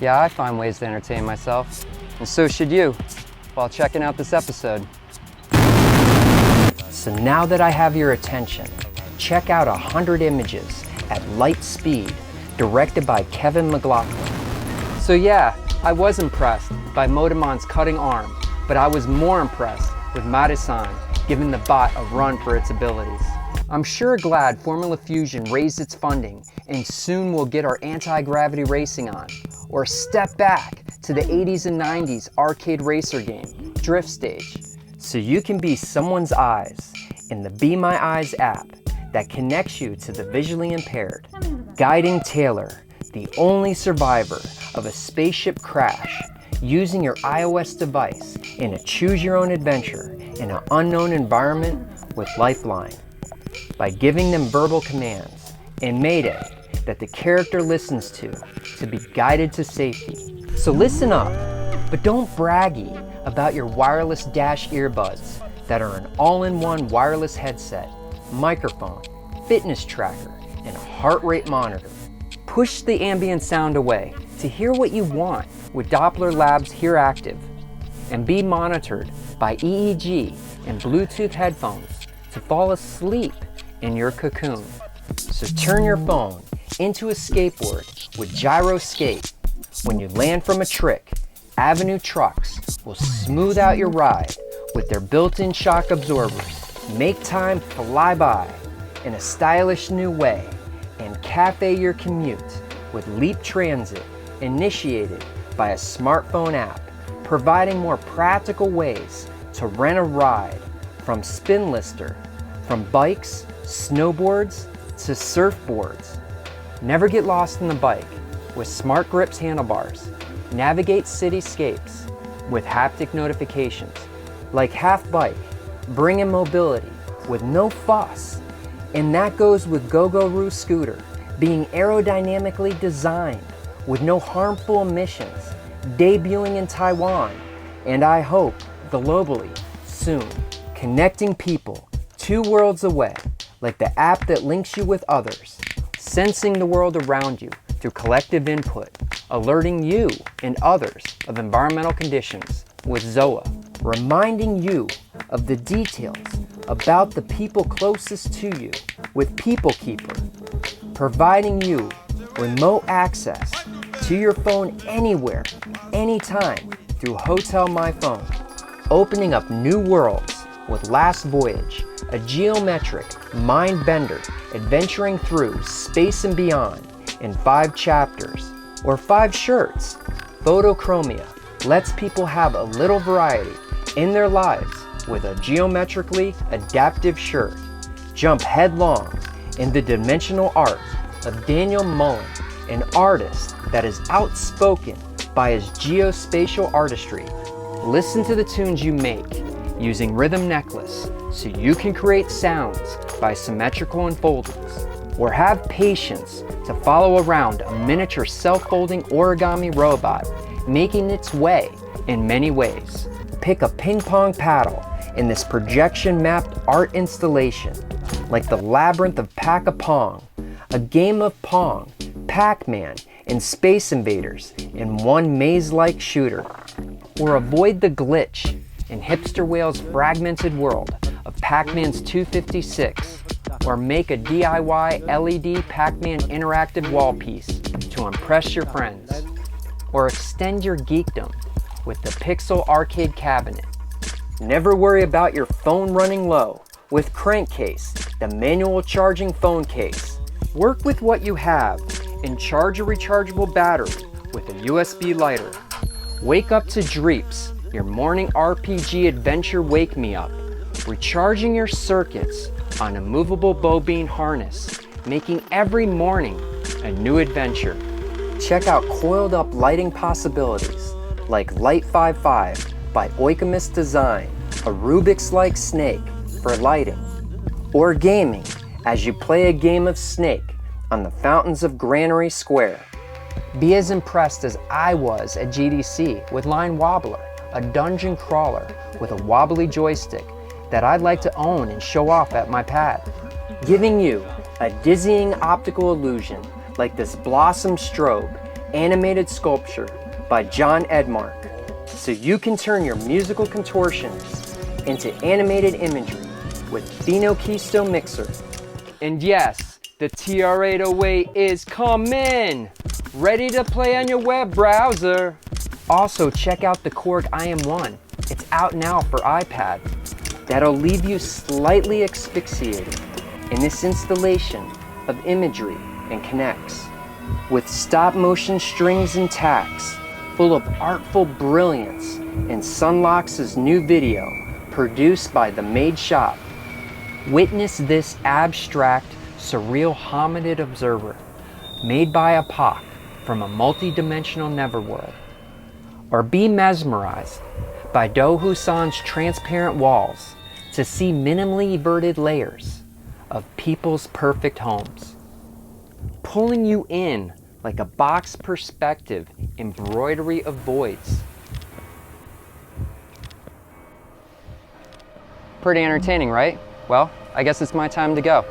Yeah, I find ways to entertain myself, and so should you, while checking out this episode. So now that I have your attention, check out 100 Images at light speed, directed by Kevin McLaughlin. So yeah, I was impressed by Modemon's cutting arm, but I was more impressed with Made-san giving the bot a run for its abilities. I'm sure glad Formula Fusion raised its funding and soon we'll get our anti-gravity racing on, or step back to the 80s and 90s arcade racer game, Drift Stage. So you can be someone's eyes in the Be My Eyes app that connects you to the visually impaired, guiding Taylor, the only survivor of a spaceship crash, using your iOS device in a choose-your-own-adventure in an unknown environment with Lifeline. By giving them verbal commands and Mayday that the character listens to be guided to safety. So listen up, but don't braggy about your wireless Dash earbuds that are an all-in-one wireless headset, microphone, fitness tracker, and a heart rate monitor. Push the ambient sound away to hear what you want with Doppler Labs Hear Active, and be monitored by EEG and Bluetooth headphones to fall asleep in your cocoon. So turn your phone into a skateboard with Gyroscape. When you land from a trick, Avenue Trucks will smooth out your ride with their built-in shock absorbers. Make time fly by in a stylish new way and cafe your commute with Leap Transit, initiated by a smartphone app, providing more practical ways to rent a ride from Spinlister, from bikes, snowboards, to surfboards. Never get lost in the bike with Smart Grips handlebars. Navigate cityscapes with haptic notifications. Like Half Bike, bring in mobility with no fuss. And that goes with Gogoro Scooter, being aerodynamically designed with no harmful emissions, debuting in Taiwan, and I hope globally soon. Connecting people 2 worlds away, like the app that links you with others, sensing the world around you through collective input, alerting you and others of environmental conditions with ZOA, reminding you of the details about the people closest to you with People Keeper, providing you remote access to your phone anywhere, anytime through Hotel My Phone, opening up new worlds with Last Voyage, a geometric mind bender adventuring through space and beyond in 5 chapters, or 5 shirts. Photochromia lets people have a little variety in their lives with a geometrically adaptive shirt. Jump headlong in the dimensional art of Daniel Mullen, an artist that is outspoken by his geospatial artistry. Listen to the tunes you make using Rhythm Necklace so you can create sounds by symmetrical unfoldings, or have patience to follow around a miniature self-folding origami robot making its way in many ways. Pick a ping pong paddle in this projection mapped art installation, like the Labyrinth of Pack-a-Pong, a game of Pong, Pac-Man, and Space Invaders in one maze-like shooter. Or avoid the glitch in Hipster Whale's fragmented world of Pac-Man's 256, or make a DIY LED Pac-Man interactive wall piece to impress your friends. Or extend your geekdom with the Pixel Arcade Cabinet. Never worry about your phone running low with Crankcase, the manual charging phone case. Work with what you have and charge a rechargeable battery with a USB lighter. Wake up to Dreeps, your morning RPG adventure wake me up, recharging your circuits on a movable bobine harness, making every morning a new adventure. Check out coiled up lighting possibilities like Light 55 by Oikamus Design, a Rubik's-like snake for lighting, or gaming as you play a game of Snake on the fountains of Granary Square. Be as impressed as I was at GDC with Line Wobbler, a dungeon crawler with a wobbly joystick that I'd like to own and show off at my pad, giving you a dizzying optical illusion like this Blossom strobe animated sculpture by John Edmark, so you can turn your musical contortions into animated imagery with Phenokeystone Mixer. And yes, the TR-808 is coming! Ready to play on your web browser. Also, check out the Korg IM1. It's out now for iPad. That'll leave you slightly asphyxiated in this installation of imagery and K'NEX. With stop-motion strings and tacks, full of artful brilliance in Sunlox's new video, produced by The Made Shop. Witness this abstract, surreal hominid observer, made by Apak from a multi-dimensional netherworld. Or be mesmerized by Do Husan's transparent walls to see minimally everted layers of people's perfect homes, pulling you in like a box perspective embroidery of voids. Pretty entertaining, right? Well, I guess it's my time to go.